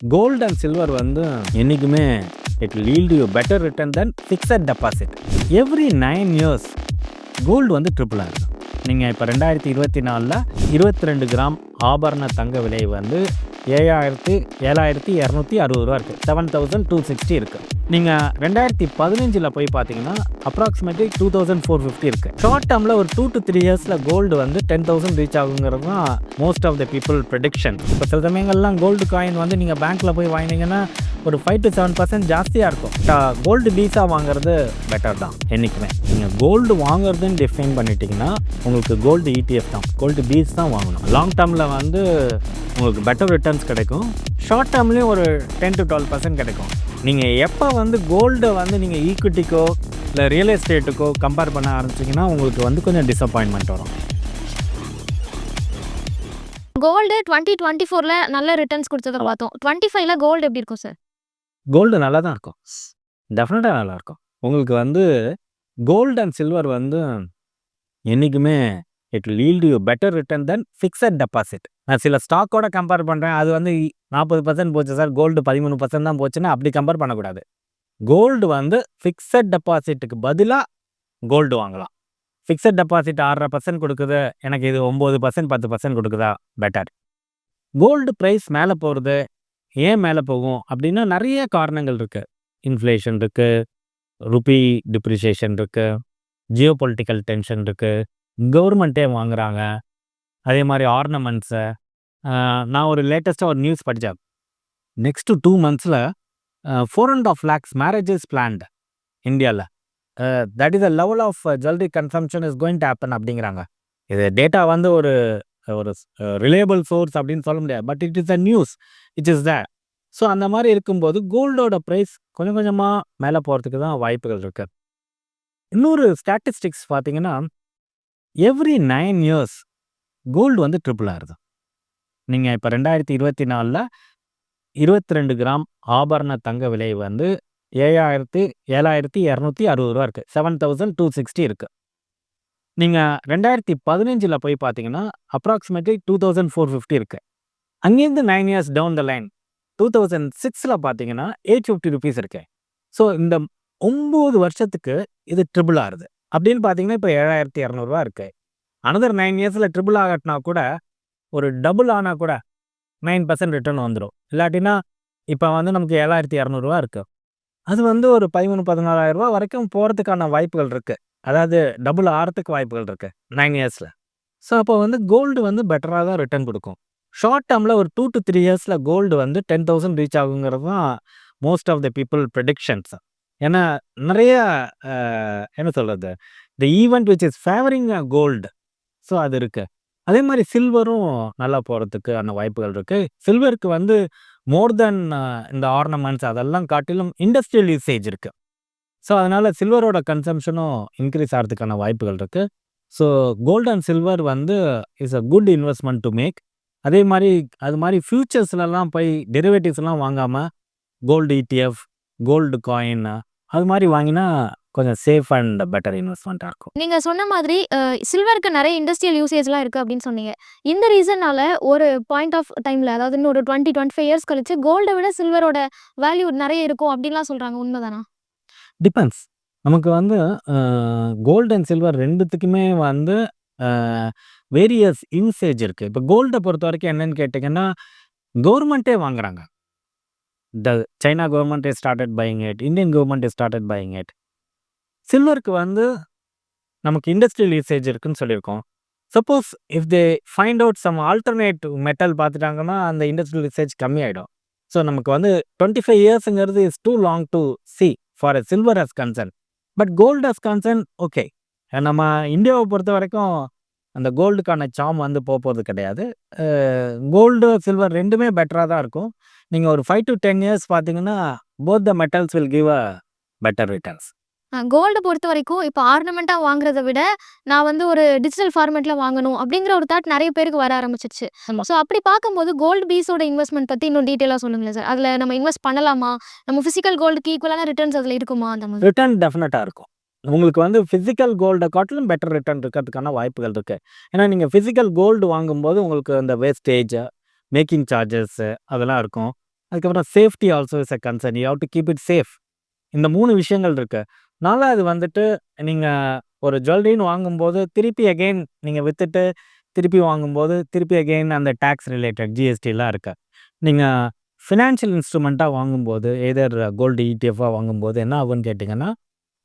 Gold and silver வந்து என்றைக்குமே it will yield you better return than fixed deposit. Every 9 years gold வந்து triple ஆகுது. நீங்கள் இப்போ 2024 22 கிராம் ஆபரண தங்க விலை வந்து 7,260 ரூபா இருக்குது. 7,260 இருக்குது. நீங்கள் 2015 போய் பார்த்தீங்கன்னா அப்ராக்சிமேட்லி 2,450 இருக்குது. ஷார்ட் டேர்மில் ஒரு 2 to 3 இயர்ஸில் கோல்டு வந்து 10,000 ரீச் ஆகுங்கிறது தான் most of the people prediction. இப்போ சில சமயங்கள்லாம் கோல்டு காயின் வந்து நீங்கள் பேங்க்கில் போய் வாங்கினீங்கன்னா ஒரு 5 to 7% ஜாஸ்தியாக இருக்கும். கோல்டு பீஸாக வாங்குறது பெட்டர் தான். என்றைக்குமே நீங்கள் கோல்டு வாங்குறதுன்னு டிஃபைன் பண்ணிட்டீங்கன்னா உங்களுக்கு கோல்டு ETF தான், கோல்டு பீஸ் தான் வாங்கணும். லாங் டேர்மில் வந்து உங்களுக்கு பெட்டர் ரிட்டர்ன்ஸ் கிடைக்கும். ஷார்ட் டேர்ம்லேயும் ஒரு 10 to 12% கிடைக்கும். நீங்கள் எப்போ வந்து கோல்டை வந்து நீங்கள் ஈக்விட்டிக்கோ இல்லை ரியல் எஸ்டேட்டுக்கோ கம்பேர் பண்ண ஆரம்பிச்சிங்கன்னா உங்களுக்கு வந்து கொஞ்சம் டிசப்பாயின்மெண்ட் வரும். கோல்டு 2024 நல்ல ரிட்டர்ன்ஸ் கொடுத்ததை பார்த்தோம். 25 கோல்டு எப்படி இருக்கும் சார்? கோல்டு நல்லா தான் இருக்கும், டெஃபினட்டாக நல்லாயிருக்கும். உங்களுக்கு வந்து கோல்டு அண்ட் சில்வர் வந்து என்றைக்குமே it will yield you better return than fixed deposit. நான் சில ஸ்டாக்கோட கம்பேர் பண்ணுறேன், அது வந்து 40% போச்சு சார், கோல்டு 13% தான் போச்சுன்னா அப்படி கம்பேர் பண்ணக்கூடாது. கோல்டு வந்து ஃபிக்ஸட் டெபாசிட்டுக்கு பதிலாக கோல்டு வாங்கலாம். ஃபிக்ஸட் டெபாசிட் 6.5% கொடுக்குது, எனக்கு இது 9% 10% கொடுக்குதா, பெட்டர். கோல்டு ப்ரைஸ் மேலே போகிறது ஏன் மேலே போகும் அப்படின்னா நிறைய காரணங்கள் இருக்குது. இன்ஃப்ளேஷன் இருக்குது, ருபி டிப்ரிசியேஷன் இருக்குது, ஜியோ பொலிட்டிக்கல் டென்ஷன் இருக்குது, கவர்மெண்ட்டே வாங்குகிறாங்க, அதே மாதிரி ஆர்னமெண்ட்ஸை. நான் ஒரு லேட்டஸ்ட்டாக ஒரு நியூஸ் படித்தேன். நெக்ஸ்ட்டு 2 monthஸில் 4.5 lakhs மேரேஜஸ் பிளான்டு இந்தியாவில். That is a level of jewellery consumption is going to happen அப்படிங்கிறாங்க. இது டேட்டா வந்து ஒரு ரிலையபிள் சோர்ஸ் அப்படின்னு சொல்ல முடியாது, but it is a news it is there. So அந்த மாதிரி இருக்கும்போது கோல்டோட ப்ரைஸ் கொஞ்சம் கொஞ்சமாக மேலே போகிறதுக்கு தான் வாய்ப்புகள் இருக்குது. இன்னொரு ஸ்டாட்டிஸ்டிக்ஸ் பார்த்தீங்கன்னா எவ்ரி 9 இயர்ஸ் கோல்டு வந்து ட்ரிபிள் ஆகுது. நீங்கள் இப்போ 2024 22 கிராம் ஆபரண தங்க விலை வந்து 7,260 ரூபா இருக்குது. 7,260 இருக்குது. நீங்கள் 2015 போய் பார்த்தீங்கன்னா அப்ராக்சிமேட்லி 2,450 இருக்குது. அங்கேருந்து 9 இயர்ஸ் டவுன் த லைன் 2006 பார்த்தீங்கன்னா 850 rupees இருக்கு. ஸோ இந்த 9 வருஷத்துக்கு இது ட்ரிபிள் ஆகுது. அப்படின்னு பார்த்தீங்கன்னா இப்போ 7,200 ரூபா இருக்குது. அனதர் 9 இயர்ஸில் ட்ரிபிள் ஆகட்டினா கூட ஒரு டபுள் ஆனால் கூட 9% ரிட்டர்ன் வந்துடும். இல்லாட்டினா இப்போ வந்து நமக்கு 7,200 ரூபா இருக்குது, அது வந்து ஒரு 13,000-14,000 ரூபா வரைக்கும் போகிறதுக்கான வாய்ப்புகள் இருக்குது. அதாவது டபுள் ஆகிறதுக்கு வாய்ப்புகள் இருக்குது 9 இயர்ஸில். ஸோ அப்போ வந்து கோல்டு வந்து பெட்டராக தான் ரிட்டர்ன் கொடுக்கும். ஷார்ட் டேர்மில் ஒரு 2 to 3 இயர்ஸில் கோல்டு வந்து 10,000 ரீச் ஆகுங்கிறது தான் most of the people predictions. ஏன்னா நிறைய என்ன சொல்கிறது, the event which is favouring gold, so அது இருக்குது. அதே மாதிரி சில்வரும் நல்லா போகிறதுக்கு அந்த வாய்ப்புகள் இருக்குது. சில்வருக்கு வந்து மோர் தென் இந்த ஆர்னமெண்ட்ஸ் அதெல்லாம் காட்டிலும் இண்டஸ்ட்ரியல் யூசேஜ் இருக்குது. ஸோ அதனால் சில்வரோட கன்சம்ஷனும் இன்க்ரீஸ் ஆகிறதுக்கான வாய்ப்புகள் இருக்குது. ஸோ கோல்டு அண்ட் சில்வர் வந்து is a good investment to make. அதே மாதிரி அது மாதிரி ஃப்யூச்சர்ஸ்லலாம் போய் டெரிவேட்டிவ்ஸ்லாம் வாங்காமல் கோல்டு ETF, கோல்டு காயின் அது மாதிரி வாங்கினா கொஞ்சம் சேஃப் அண்ட் பெட்டர் இன்வெஸ்ட்மெண்ட்டாக இருக்கும். நீங்க சொன்ன மாதிரி சில்வருக்கு நிறைய இண்டஸ்ட்ரியல் யூசேஜ்லாம் இருக்கு அப்படின்னு சொன்னீங்க. இந்த ரீசன்னால ஒரு பாயிண்ட் ஆஃப் டைம்ல, அதாவது இன்னும் ஒரு 20-25 இயர்ஸ் கழிச்சு கோல்டை விட சில்வரோட வேல்யூ நிறைய இருக்கும் அப்படின்லாம் சொல்றாங்க, உண்மைதானா? டிபெண்ட்ஸ். நமக்கு வந்து கோல்டு அண்ட் சில்வர் ரெண்டுத்துக்குமே வந்து வேரியஸ் யூசேஜ் இருக்குது. இப்போ கோல்டை பொறுத்த வரைக்கும் என்னன்னு கேட்டிங்கன்னா கவர்மெண்ட்டே வாங்குறாங்க. The China government is started buying it, Indian government is started buying it. சில்வருக்கு வந்து நமக்கு இண்டஸ்ட்ரியல் யூசேஜ் இருக்குன்னு சொல்லியிருக்கோம். Suppose if they find out some alternative metal பார்த்துட்டாங்கன்னா அந்த இண்டஸ்ட்ரியல் யூசேஜ் கம்மியாயிடும். ஸோ நமக்கு வந்து 25 இயர்ஸுங்கிறது is too long to see for a silver as concern. But gold as concern okay. நம்ம இந்தியாவை பொறுத்த வரைக்கும் அந்த கோல்டுக்கான சாம் வந்து போகிறது கிடையாது. கோல்டு சில்வர் ரெண்டுமே பெட்டராக தான் இருக்கும். நீங்கள் ஒரு 5 to 10 இயர்ஸ் பார்த்தீங்கன்னா both the metals will give a better returns. Gold பொறுத்த வரைக்கும் இப்போ ஆர்னமெண்ட்டாக வாங்குறத விட நான் வந்து ஒரு டிஜிட்டல் ஃபார்மேட்டில் வாங்கணும் அப்படிங்கிற ஒரு தாட் நிறைய பேருக்கு வர ஆரம்பிச்சிருச்சு. ஸோ அப்படி பார்க்கும்போது கோல்டு பீஸோட இன்வெஸ்ட்மெண்ட் பற்றி இன்னும் டீட்டெயிலாக சொல்லுங்களேன் சார். அதில் நம்ம இன்வெஸ்ட் பண்ணலாமா? நம்ம ஃபிசிக்கல் கோல்டுக்கு ஈக்குவலான ரிட்டர்ன்ஸ் அதில் இருக்குமா? அந்த மாதிரி ரிட்டர்ன் டெஃபினட்டாக இருக்கும். உங்களுக்கு வந்து ஃபிசிக்கல் கோல்டை காட்டிலும் பெட்டர் ரிட்டர்ன் இருக்கிறதுக்கான வாய்ப்புகள் இருக்குது. ஏன்னா நீங்கள் ஃபிசிக்கல் கோல்டு வாங்கும்போது உங்களுக்கு அந்த வேஸ்டேஜ், மேக்கிங் சார்ஜஸ் அதெல்லாம் இருக்கும். அதுக்கப்புறம் safety also is a concern. You have to keep it safe. இந்த 3 விஷயங்கள் இருக்கு. 4வது வந்துட்டு நீங்க ஒரு ஜுவல்லரின்னு வாங்கும்போது திருப்பி அகைன் நீங்க வித்துட்டு திருப்பி வாங்கும்போது திருப்பி அகைன் அந்த டாக்ஸ் ரிலேட்டட் ஜிஎஸ்டிலாம் இருக்கு. நீங்க ஃபினான்ஷியல் இன்ஸ்ட்ருமெண்ட்டா வாங்கும்போது எய்தர் கோல்டு இடிஎஃப்ஆ வாங்கும்போது என்ன ஆகும்னு கேட்டிங்கன்னா,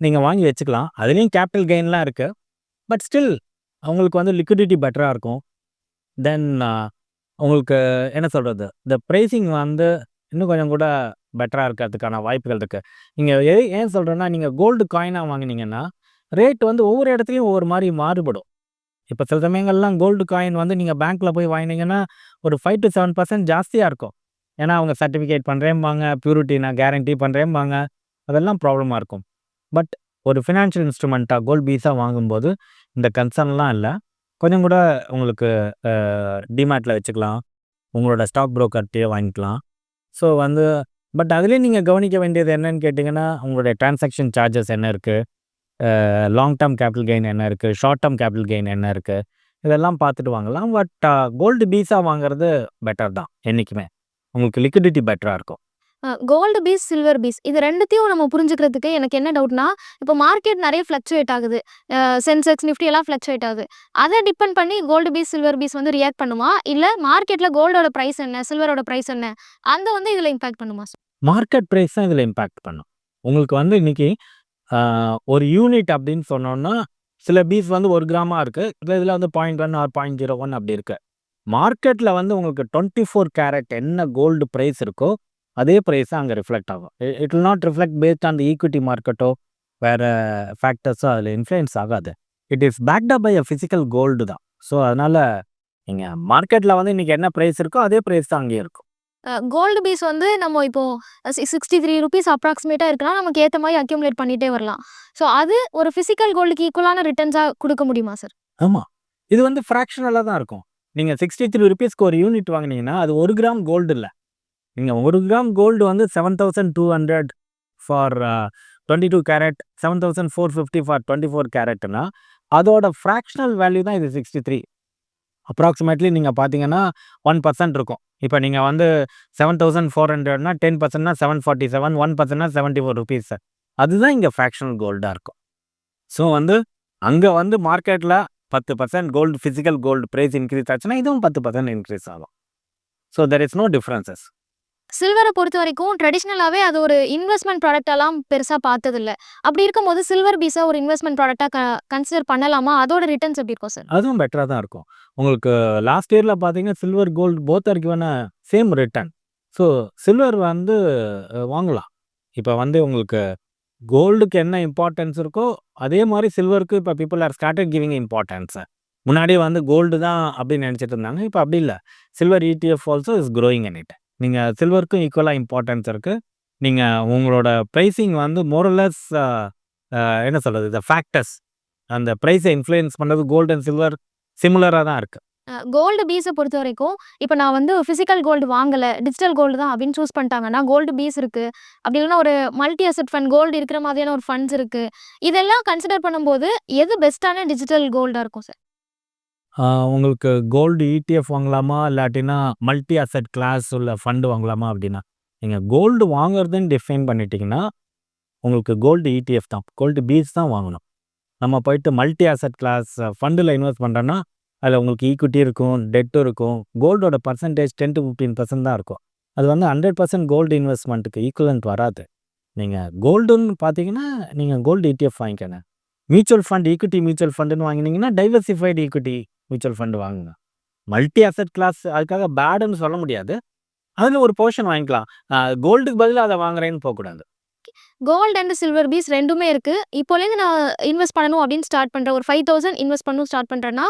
நீங்க வாங்கி வச்சுக்கலாம். அதுலயும் கேபிட்டல் கெயின்லாம் இருக்கு. பட் ஸ்டில் உங்களுக்கு வந்து லிக்விடிட்டி பெட்டரா இருக்கும். தென் உங்களுக்கு என்ன சொல்றது? இந்த பிரைசிங் வந்து இன்னும் கொஞ்சம் கூட பெட்டரா இருக்கிறதுக்கான வாய்ப்புகள் இருக்கு. நீங்க ஏன் சொல்றேன்னா, நீங்க கோல்டு காயினா வாங்குனீங்கன்னா, ரேட் வந்து ஒவ்வொரு இடத்துலயும் ஒவ்வொரு மாரி மாறுபடும். இப்ப சில சமயங்கள்லாம் கோல்டு காயின் வந்து நீங்க பேங்க்ல போய் வாங்கினீங்கன்னா, ஒரு 5-7% ஜாஸ்தியா இருக்கும். ஏன்னா, அவங்க சர்டிஃபிகேட் பண்றேன்பாங்க, பியூரிட்டி நான் கேரண்டி பண்றேன்பாங்க. அதெல்லாம் ப்ராப்ளமா இருக்கும். பட் ஒரு ஃபினான்ஷியல் இன்ஸ்ட்ருமெண்ட்டா கோல்ட் பீஸா வாங்கும்போது இந்த கன்சர்ன்லாம் இல்ல. கொஞ்சம் கூட உங்களுக்கு டிமேட்ல வச்சுக்கலாம். உங்களோட ஸ்டாக் புரோக்கர்ட்டயே வாங்கிக்கலாம். ஸோ வந்து பட் அதுலயும் நீங்க கவனிக்க வேண்டியது என்னன்னு கேட்டிங்கன்னா, உங்களுடைய டிரான்சாக்ஷன் சார்ஜஸ் என்ன இருக்கு? லாங் டெர்ம் கேபிட்டல் கெயின் என்ன இருக்கு? ஷார்ட் டெர்ம் கேபிட்டல் கெயின் என்ன இருக்கு? இதெல்லாம் பார்த்துட்டு வாங்கலாம். பட் கோல்டு பீஸா வாங்குறது பெட்டர் தான் என்னைக்குமே. உங்களுக்கு லிக்விடிட்டி பெட்டரா இருக்கும். கோல்டு பீஸ், சில்வர் பீஸ் இது 2த்தையும் நம்ம புரிஞ்சுக்கிறதுக்கு எனக்கு என்ன டவுட்னா, இப்போ மார்க்கெட் நெறைய ஃப்ளக்சுவேட் ஆகுது. சென்செக்ஸ், நிஃப்டி எல்லாம் ஃப்ளக்சுவேட் ஆகுது. அத டிபெண்ட் பண்ணி கோல்டு பீஸ், சில்வர் பீஸ் வந்து ரியாக்ட் பண்ணுமா? இல்ல மார்க்கெட்ல கோல்டோட பிரைஸ் என்ன? சில்வரோட பிரைஸ் என்ன? அந்த வந்து இதுல இம்பாக்ட் பண்ணுமா சார்? மார்க்கெட் பிரைஸ் தான் இதுல இம்பாக்ட் பண்ணும். உங்களுக்கு வந்து இன்னைக்கு ஒரு யூனிட் அப்படின்னு சொன்னோம்னா, சில பீஸ் வந்து 1 கிராமா இருக்கு. இதுல வந்து 0.1 ஆர் 0.01 அப்படி இருக்கு. மார்க்கெட்ல வந்து உங்களுக்கு 24 கேரட் என்ன கோல்டு பிரைஸ் இருக்கோ, அதே பிரைஸ் அங்க ரிஃப்ளெக்ட் ஆகும். It will not reflect based on the equity மார்க்கெட்டோ, வேற ஃபேக்டர்ஸோ அதுல இன்ஃப்ளூயன்ஸ் ஆகாது. It is backed up by a physical gold தான். ஸோ அதனால நீங்க மார்க்கெட்ல வந்து இன்னைக்கு என்ன பிரைஸ் இருக்கோ, அதே பிரைஸ் தான் அங்கேயும் இருக்கும். கோல்டு பீஸ் வந்து நம்ம இப்போ ₹63 அப்ராக்ஸிமேட்டா இருக்குன்னா, நமக்கு ஏத்த மாரி அக்யூமுலேட் பண்ணிட்டே வரலாம். ஸோ அது ஒரு பிசிக்கல் கோல்டுக்கு ஈக்குவலான ரிட்டர்ன்ஸா குடுக்க முடியுமா சார்? ஆமா. இது வந்து ஃபிராக்ஷனலா தான் இருக்கும். நீங்க ₹63க்கு ஒரு யூனிட் வாங்குனீங்கன்னா, அது 1 கிராம் கோல்டு இல்ல. நீங்க 1 கிராம் கோல்டு வந்து 7200 ஃபார் 22 கேரட், 7450 ஃபார் 24 கேரட்னா, அதோட ஃபிராக்ஷனல் வேல்யூ தான் இது 63. அப்ராக்ஸிமேட்லி நீங்க பார்த்தீங்கன்னா 1% இருக்கும். இப்ப நீங்க வந்து 7400னா 10%னா 747, 1%னா ₹74. அதுதான் இங்க ஃபிராக்ஷனல் கோல்டா இருக்கும். ஸோ வந்து அங்க வந்து மார்க்கெட்ல 10% gold physical gold price increase ஆச்சுன்னா, இதுவும் 10% இன்க்ரீஸ் ஆகும். So there is no differences. சில்வர பொறுத்தவரைக்கும் ட்ரெடிஷனலாவே அது ஒரு இன்வெஸ்ட்மென்ட் ப்ராடக்ட்டாலாம் பெருசா பார்த்ததில்ல. அப்படி இருக்கும்போது சில்வர் பீஸ ஒரு இன்வெஸ்ட்மென்ட் ப்ராடக்ட்டா கன்சிடர் பண்ணலாமா? அதோட ரிட்டர்ன்ஸ் எப்படி இருக்கும் சார்? அதுவும் பெட்டரா தான் இருக்கும். உங்களுக்கு லாஸ்ட் இயர்ல பார்த்தீங்கன்னா, silver, gold both are given a same return. So silver வந்து வாங்கலாம். இப்ப வந்து உங்களுக்கு கோல்டுக்கு என்ன இம்பார்ட்டன்ஸ் இருக்கோ, அதே மாரி சில்வருக்கு இப்ப people are started giving importance. முன்னாடி வந்து கோல்டு தான் அப்படின்னு நினைச்சிட்டு இருந்தாங்க. இப்ப அப்படி இல்ல. Silver ETF also is growing in it. நீங்க சில்வருக்கும் ஈக்குவலா இம்பார்ட்டன்ஸ் இருக்கு. நீங்க உங்களோட பிரைசிங் வந்து மோர் ஆர் லெஸ் என்ன சொல்றது? தி ஃபேக்டர்ஸ் அந்த பிரைஸ இன்ஃப்ளூயன்ஸ் பண்றது கோல்ட் அண்ட் சில்வர் சிமிலரா தான் இருக்கு. கோல்டு பீஸ பொறுத்தவரைக்கும், இப்ப நான் வந்து பிசிக்கல் கோல்டு வாங்கல, டிஜிட்டல் கோல்டு தான் அப்படின்னு சூஸ் பண்ணிட்டாங்கன்னா, கோல்டு பீஸ் இருக்கு. அப்படி இல்லன்னா ஒரு மல்டி அசெட் ஃபண்ட் கோல்டு இருக்கிற மாதிரியான ஒரு ஃபண்ட்ஸ் இருக்கு. இதெல்லாம் கன்சிடர் பண்ணும்போது, எது பெஸ்ட்டான டிஜிட்டல் கோல்டா இருக்கும் சார்? உங்களுக்கு கோல்டு இடிஎஃப் வாங்கலாமா? இல்லாட்டினா மல்டி அசெட் கிளாஸ் உள்ள ஃபண்ட் வாங்கலாமா அப்படின்னா, நீங்க கோல்டு வாங்குறதுன்னு டிஃபைன் பண்ணிட்டீங்கன்னா, உங்களுக்கு கோல்டு இடிஎஃப் தான். கோல்டு பீஸ் தான் வாங்கணும். நம்ம போயிட்டு மல்டி அசெட் கிளாஸ் ஃபண்டுல இன்வெஸ்ட் பண்றோம்னா, அதுல உங்களுக்கு ஈக்விட்டி இருக்கும், டெட்டும் இருக்கும். கோல்டோட பெர்சன்டேஜ் 10-15% தான் இருக்கும். அது வந்து 100% கோல்டு இன்வெஸ்ட்மெண்ட்டுக்கு ஈக்குவலன்ட் வராது. நீங்க கோல்டுன்னு பார்த்தீங்கன்னா, நீங்க கோல்டு இடிஎஃப் வாங்கிக்கங்க. மியூச்சுவல் ஃபண்ட், ஈக்விட்டி மியூச்சுவல் ஃபண்டுன்னு வாங்கினீங்கன்னா, டைவர்சிஃபைடு ஈக்விட்டி மியூச்சுவல் ஃபண்ட் வாங்குங்க. மல்டி அசெட் கிளாஸ் அதுக்காக பேடுன்னு சொல்ல முடியாது. அதுல ஒரு போர்ஷன் வாங்கிக்கலாம். கோல்டுக்கு பதிலா அத வாங்குறேன்னு போக்கூடாது. கோல்ட் அண்ட் சில்வர் பீஸ் 2மே இருக்கு. இப்போலேருந்து நான் இன்வெஸ்ட் பண்ணணும் அப்படின்னு ஸ்டார்ட் பண்றேன். ஒரு 5000 இன்வெஸ்ட் பண்ணணும் ஸ்டார்ட் பண்றேன்னா,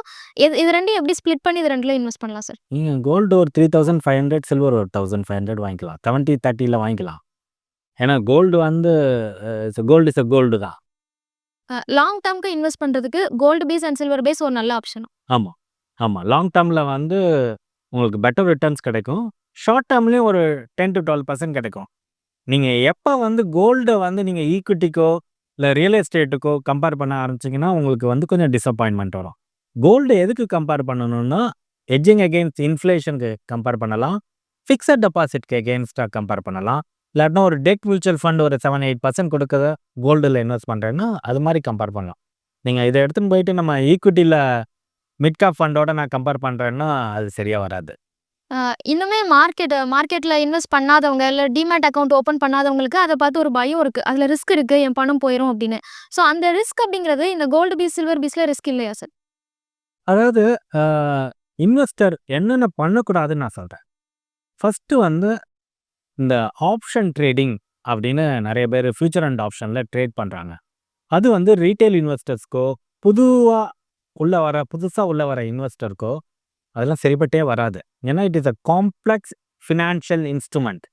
இது 2யும் எப்படி ஸ்ப்ளிட் பண்ணி இது 2ல இன்வெஸ்ட் பண்ணலாம் சார்? நீங்க கோல்டு ஒரு 3500, சில்வர் ஒரு 1500 வாங்கிக்கலாம். 70-30ல வாங்கிக்கலாம். ஏன்னா கோல்டு வந்து கோல்டு இஸ் கோல்டு தான். லாங் டெர்ம்க்கு இன்வெஸ்ட் பண்றதுக்கு gold base and silver base ஒரு நல்ல ஆப்ஷன். ஆமா, ஆமா. லாங் டெர்ம்ல வந்து உங்களுக்கு பெட்டர் ரிட்டர்ன்ஸ் கிடைக்கும். ஷார்ட் டெர்ம்லயும் ஒரு 10-12% கிடைக்கும். நீங்க எப்ப வந்து கோல்ட வந்து நீங்க ஈக்விட்டிக்கோ, இல்ல ரியல் எஸ்டேட்டுக்கோ கம்பேர் பண்ண ஆரம்பிச்சீங்கன்னா, உங்களுக்கு வந்து கொஞ்சம் டிசப்பாயின்ட்மென்ட் வரும். கோல்ட எதுக்கு கம்பேர் பண்ணணும்னா, ஹெட்ஜிங் அகைன்ஸ்ட் இன்ஃப்ளேஷனுக்கு கம்பேர் பண்ணலாம். ஃபிக்ஸட் டெபாசிட்க்கு எகெயின்ஸ்டாக கம்பேர் பண்ணலாம். இல்லாட்டினா ஒரு டெட் மியூச்சுவல் ஃபண்ட் ஒரு 7-8% கொடுக்குற கோல்டில் இன்வெஸ்ட் பண்ணுறேன்னா அது மாதிரி கம்பேர் பண்ணலாம். நீங்கள் இதை எடுத்துன்னு போயிட்டு நம்ம ஈக்விட்டியில் மிட் கேப் ஃபண்டோட நான் கம்பேர் பண்ணுறேன்னா அது சரியாக வராது. இன்னுமே மார்க்கெட்ல இன்வெஸ்ட் பண்ணாதவங்க, இல்ல டிமேட் அக்கவுண்ட் ஓப்பன் பண்ணாதவங்களுக்கு அத பார்த்து ஒரு பயம் இருக்கு. அதுல ரிஸ்க் இருக்கு, என் பணம் போயிரும் அப்படின்னு. ஸோ அந்த ரிஸ்க் அப்படிங்கிறது இந்த கோல்டு பீஸ், சில்வர் பீஸ்ல ரிஸ்க் இல்லையா சார்? அதாவது இன்வெஸ்டர் என்னென்ன பண்ணக்கூடாதுன்னு நான் சொல்கிறேன். ஃபஸ்ட்டு வந்து இந்த ஆப்ஷன் ட்ரேடிங் அப்படின்னு நிறைய பேர் ஃபியூச்சர் அண்ட் ஆப்ஷனில் ட்ரேட் பண்ணுறாங்க. அது வந்து ரீட்டைல் இன்வெஸ்டர்ஸ்க்கோ புதுசாக உள்ள வர இன்வெஸ்டருக்கோ அதெல்லாம் சரிப்பட்டே வராது. ஏன்னா it is a complex financial instrument.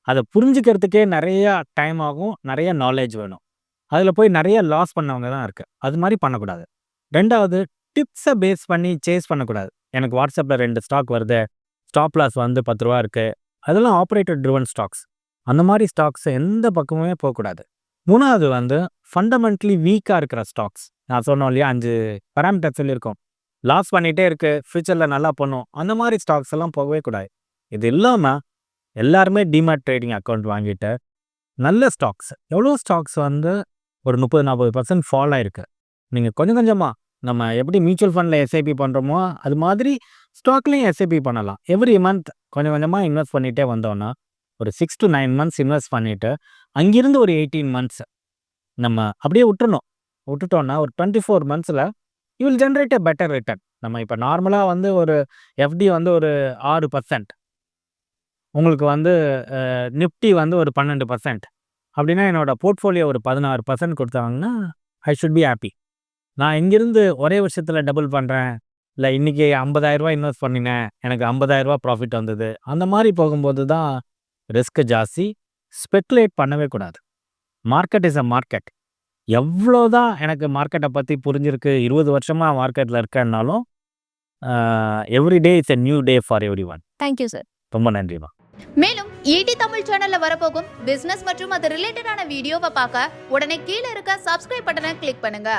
அதை புரிஞ்சுக்கிறதுக்கே நிறைய டைம் ஆகும், நிறைய நாலேஜ் வேணும். அதில் போய் நிறைய லாஸ் பண்ணவங்க தான் இருக்குது. அது மாதிரி பண்ணக்கூடாது. ரெண்டாவது, டிப்ஸை பேஸ் பண்ணி சேஸ் பண்ணக்கூடாது. எனக்கு வாட்ஸ்அப்பில் 2 ஸ்டாக் வருது, ஸ்டாப் லாஸ் வந்து 10 ரூபா இருக்குது, அதெல்லாம் ஆப்ரேட்டர் ட்ரிவன் ஸ்டாக்ஸ். அந்த மாதிரி ஸ்டாக்ஸ் எந்த பக்கமுமே போகக்கூடாது. மூணாவது வந்து ஃபண்டமெண்டலி வீக்காக இருக்கிற ஸ்டாக்ஸ். நான் சொன்னோம் இல்லையா 5 பேராமீட்டர் சொல்லியிருக்கோம். லாஸ் பண்ணிகிட்டே இருக்குது, ஃப்யூச்சரில் நல்லா பண்ணும், அந்த மாதிரி ஸ்டாக்ஸ் எல்லாம் போகவே கூடாது. இது இல்லாமல் எல்லாருமே டிமேட் ட்ரேடிங் அக்கௌண்ட் வாங்கிட்டு நல்ல ஸ்டாக்ஸ், எவ்வளோ ஸ்டாக்ஸ் வந்து ஒரு 30-40% ஃபால் ஆகிருக்கு. நீங்கள் கொஞ்சம் கொஞ்சமாக நம்ம எப்படி மியூச்சுவல் ஃபண்டில் எஸ்ஐபி பண்ணுறோமோ அது மாதிரி ஸ்டாக்லேயும் எஸ்ஐபி பண்ணலாம். எவ்ரி மந்த் கொஞ்சம் கொஞ்சமாக இன்வெஸ்ட் பண்ணிகிட்டே வந்தோன்னா ஒரு 6 to 9 months இன்வெஸ்ட் பண்ணிவிட்டு அங்கிருந்து ஒரு 18 months நம்ம அப்படியே விட்டுட்டோன்னா ஒரு 24 monthsல you will generate a better return. நம்ம இப்போ நார்மலாக வந்து ஒரு எஃப்டி வந்து ஒரு 6%, உங்களுக்கு வந்து நிஃப்டி வந்து ஒரு 12%, அப்படின்னா என்னோடய போர்ட்ஃபோலியோ ஒரு 16% கொடுத்தாங்கன்னா ஐ ஷுட் பி ஹாப்பி. நான் இங்கிருந்து ஒரே வருஷத்தில் டபுள் பண்ணுறேன், இல்லை இன்றைக்கி 50,000 ரூபா இன்வெஸ்ட் பண்ணினேன், எனக்கு 50,000 ரூபா ப்ராஃபிட் வந்தது, அந்த மாதிரி போகும்போது தான் ரிஸ்க் ஜாஸ்தி. ஸ்பெக்குலேட் பண்ணவே கூடாது. Market is a market. எவ்வளோதான் எனக்கு மார்க்கெட்டை பற்றி புரிஞ்சிருக்கு, 20 வருஷமாக மார்க்கெட்டில் இருக்கேன்னாலும் every day it's a new day for every one. Thank you sir. ரொம்ப நன்றிமா. மேலும் ஈடி தமிழ் சேனல்ல வரப்போகும் பிசினஸ் மற்றும் அது ரிலேட்டடான வீடியோவை பார்க்க உடனே கீழே இருக்க சப்ஸ்கிரைப் பட்டனை கிளிக் பண்ணுங்க.